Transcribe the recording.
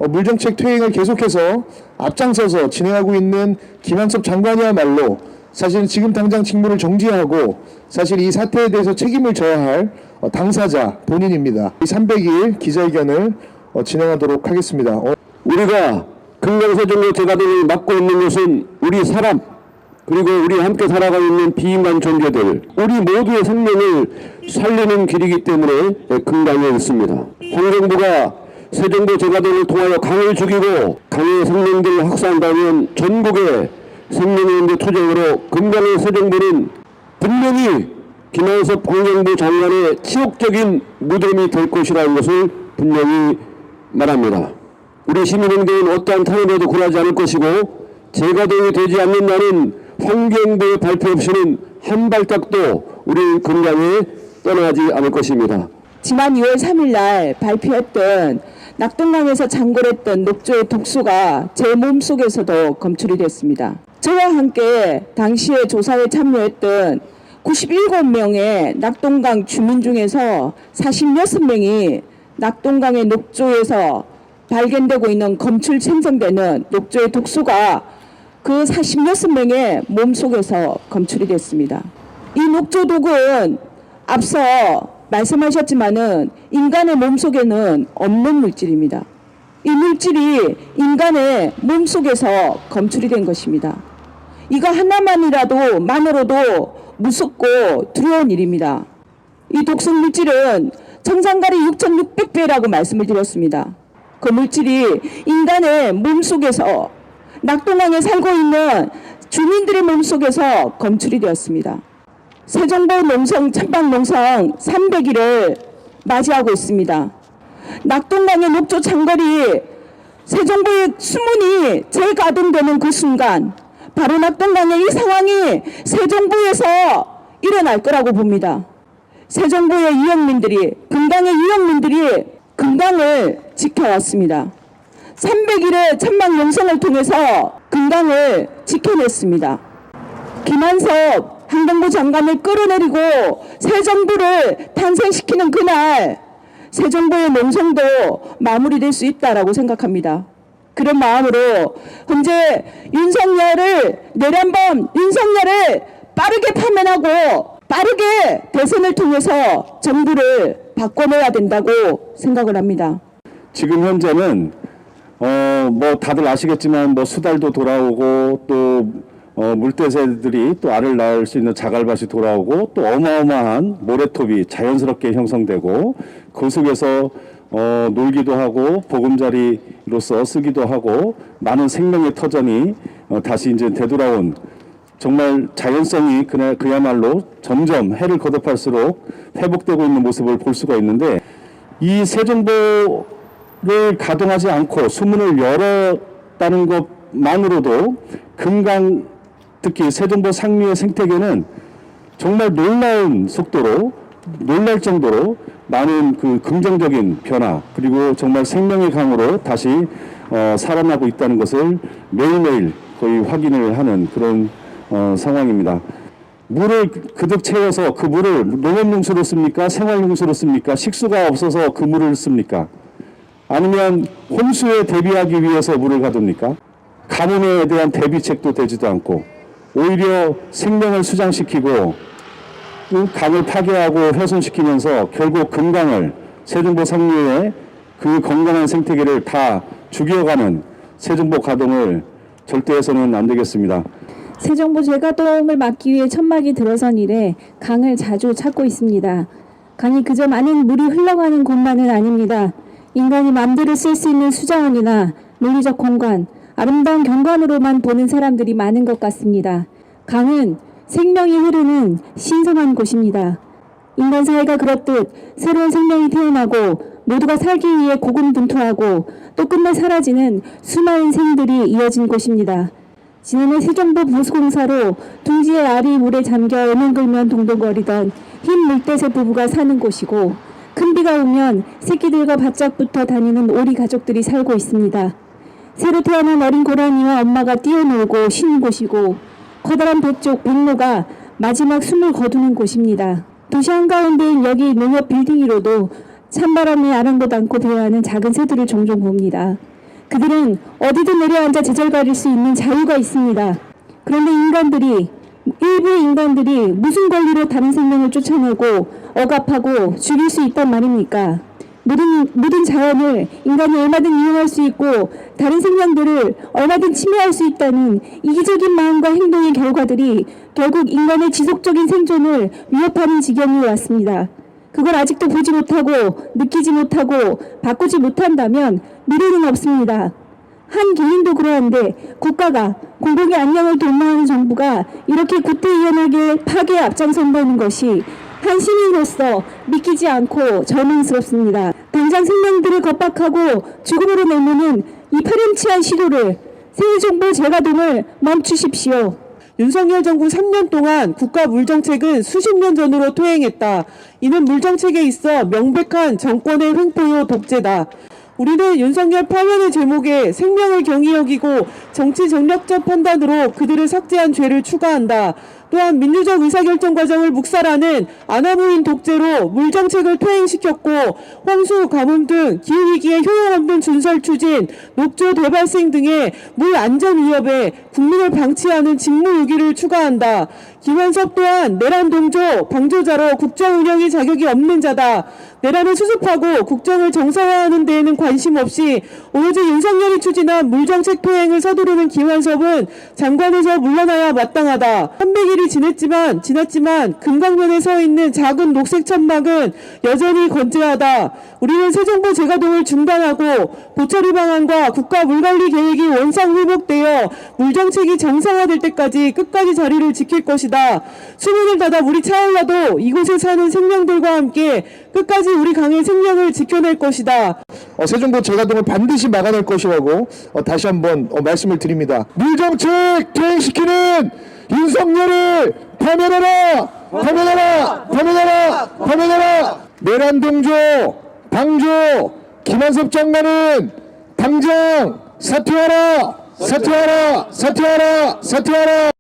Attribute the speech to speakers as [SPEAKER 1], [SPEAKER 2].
[SPEAKER 1] 물정책 퇴행을 계속해서 앞장서서 진행하고 있는 김한섭 장관이야말로 사실 지금 당장 직무를 정지하고 사실 이 사태에 대해서 책임을 져야 할 당사자 본인입니다. 300일 기자회견을 진행하도록 하겠습니다.
[SPEAKER 2] 우리가 금강세종로 재가동을 막고 있는 것은 우리 사람, 그리고 우리 함께 살아가고 있는 비인간 존재들, 우리 모두의 생명을 살리는 길이기 때문에 금강에 있습니다. 환경부가 세종도 재가동을 통하여 강을 죽이고 강의 생명들을 확산한다면 전국의 생명인대 투쟁으로 금강의 세종도는 분명히 김한섭 환경부 장관의 치욕적인 무덤이 될 것이라는 것을 분명히 말합니다. 우리 시민행동은 어떠한 탄압에도 굴하지 않을 것이고 재가동이 되지 않는 날은 환경부의 발표 없이는 한 발짝도 우리 금강에 떠나지 않을 것입니다.
[SPEAKER 3] 지난 2월 3일 날 발표했던 낙동강에서 장골했던 녹조의 독소가 제 몸속에서도 검출이 됐습니다. 저와 함께 당시에 조사에 참여했던 97명의 낙동강 주민 중에서 46명이 낙동강의 녹조에서 발견되고 있는 검출 생성되는 녹조의 독소가 그 46명의 몸속에서 검출이 됐습니다. 이 녹조독은 앞서 말씀하셨지만은 인간의 몸속에는 없는 물질입니다. 이 물질이 인간의 몸속에서 검출이 된 것입니다. 이거 하나만으로도 무섭고 두려운 일입니다. 이 독성 물질은 정상가리 6,600배라고 말씀을 드렸습니다. 그 물질이 인간의 몸속에서 낙동강에 살고 있는 주민들의 몸속에서 검출이 되었습니다. 세종보 농성 찬방 농성 300일을 맞이하고 있습니다. 낙동강의 녹조 장거리 세종보의 수문이 재가동되는 그 순간 바로 낙동강의 이 상황이 세종보에서 일어날 거라고 봅니다. 세종보의 유역민들이, 금강의 유역민들이 금강을 지켜왔습니다. 300일의 찬방 농성을 통해서 금강을 지켜냈습니다. 김한섭 환경부 장관을 끌어내리고 새 정부를 탄생시키는 그날 세종보의 농성도 마무리될 수 있다라고 생각합니다. 그런 마음으로 현재 내란범 윤석열을 빠르게 파면하고 빠르게 대선을 통해서 정부를 바꿔내야 된다고 생각을 합니다.
[SPEAKER 4] 지금 현재는 뭐 다들 아시겠지만 뭐 수달도 돌아오고 또 물대새들이 또 알을 낳을 수 있는 자갈밭이 돌아오고 또 어마어마한 모래톱이 자연스럽게 형성되고 그 속에서 놀기도 하고 보금자리로서 쓰기도 하고 많은 생명의 터전이 다시 이제 되돌아온 정말 자연성이 그야말로 점점 해를 거듭할수록 회복되고 있는 모습을 볼 수가 있는데 이 세종보를 가동하지 않고 수문을 열었다는 것만으로도 금강 특히 세종보 상류의 생태계는 정말 놀라운 속도로 놀랄 정도로 많은 그 긍정적인 변화 그리고 정말 생명의 강으로 다시 살아나고 있다는 것을 매일매일 거의 확인을 하는 그런 상황입니다. 물을 그득 채워서 그 물을 농업용수로 씁니까? 생활용수로 씁니까? 식수가 없어서 그 물을 씁니까? 아니면 홍수에 대비하기 위해서 물을 가둡니까? 가뭄에 대한 대비책도 되지도 않고 오히려 생명을 수장시키고 강을 파괴하고 훼손시키면서 결국 금강을 세종보 상류의 그 건강한 생태계를 다 죽여가는 세종보 가동을 절대 해서는 안 되겠습니다.
[SPEAKER 5] 세종보 재가동을 막기 위해 천막이 들어선 이래 강을 자주 찾고 있습니다. 강이 그저 많은 물이 흘러가는 곳만은 아닙니다. 인간이 마음대로 쓸 수 있는 수자원이나 물리적 공간, 아름다운 경관으로만 보는 사람들이 많은 것 같습니다. 강은 생명이 흐르는 신성한 곳입니다. 인간 사회가 그렇듯 새로운 생명이 태어나고 모두가 살기 위해 고군분투하고 또 끝내 사라지는 수많은 생들이 이어진 곳입니다. 지난해 세종보 보수공사로 둥지의 알이 물에 잠겨 애명글면 동동거리던 흰 물대새 부부가 사는 곳이고 큰 비가 오면 새끼들과 바짝 붙어 다니는 오리 가족들이 살고 있습니다. 새로 태어난 어린 고라니와 엄마가 뛰어놀고 쉬는 곳이고 커다란 백로가 마지막 숨을 거두는 곳입니다. 도시 한가운데인 여기 농업 빌딩 위로도 찬바람에 아랑곳 않고 대화하는 작은 새들을 종종 봅니다. 그들은 어디든 내려앉아 제절거릴 수 있는 자유가 있습니다. 그런데 일부의 인간들이 무슨 권리로 다른 생명을 쫓아내고 억압하고 죽일 수 있단 말입니까? 모든 자연을 인간이 얼마든 이용할 수 있고 다른 생명들을 얼마든 침해할 수 있다는 이기적인 마음과 행동의 결과들이 결국 인간의 지속적인 생존을 위협하는 지경에 왔습니다. 그걸 아직도 보지 못하고 느끼지 못하고 바꾸지 못한다면 미래는 없습니다. 한 개인도 그러한데 국가가 공공의 안녕을 도모하는 정부가 이렇게 구태의연하게 파괴에 앞장선다는 것이 한 시민으로서 믿기지 않고 절망스럽습니다. 당장 생명들을 겁박하고 죽음으로 내모는 이 파렴치한 시도를 생일정보 재가동을 멈추십시오.
[SPEAKER 6] 윤석열 정부 3년 동안 국가 물정책은 수십 년 전으로 퇴행했다. 이는 물정책에 있어 명백한 정권의 횡포요 독재다. 우리는 윤석열 파면의 제목에 생명을 경히 여기고 정치 전략적 판단으로 그들을 삭제한 죄를 추가한다. 또한 민주적 의사결정 과정을 묵살하는 아나무인 독재로 물정책을 퇴행시켰고 홍수, 가뭄 등 기후위기에 효용없는 준설 추진, 녹조 대발생 등의 물 안전 위협에 국민을 방치하는 직무유기를 추가한다. 김한섭 또한 내란 동조, 방조자로 국정 운영의 자격이 없는 자다. 내란을 수습하고 국정을 정상화하는 데에는 관심 없이 오로지 윤석열이 추진한 물정책 퇴행을 서두르는 김한섭은 장관에서 물러나야 마땅하다. 300일이 지났지만 금강변에 서 있는 작은 녹색 천막은 여전히 건재하다. 우리는 새 정부 재가동을 중단하고 보처리 방안과 국가 물관리 계획이 원상 회복되어 물정책이 정상화될 때까지 끝까지 자리를 지킬 것이다. 수문을 닫아 물이 차올라도 이곳에 사는 생명들과 함께 끝까지 우리 강의 생명을 지켜낼 것이다.
[SPEAKER 1] 새 정부 재가동을 반드시 막아낼 것이라고 다시 한번 말씀을 드립니다. 물정책 퇴행시키는 윤석열을 파면하라! 파면하라! 파면하라! 파면하라! 내란 동조, 방조, 김한섭 장관은 당장 사퇴하라! 사퇴하라! 사퇴하라! 사퇴하라!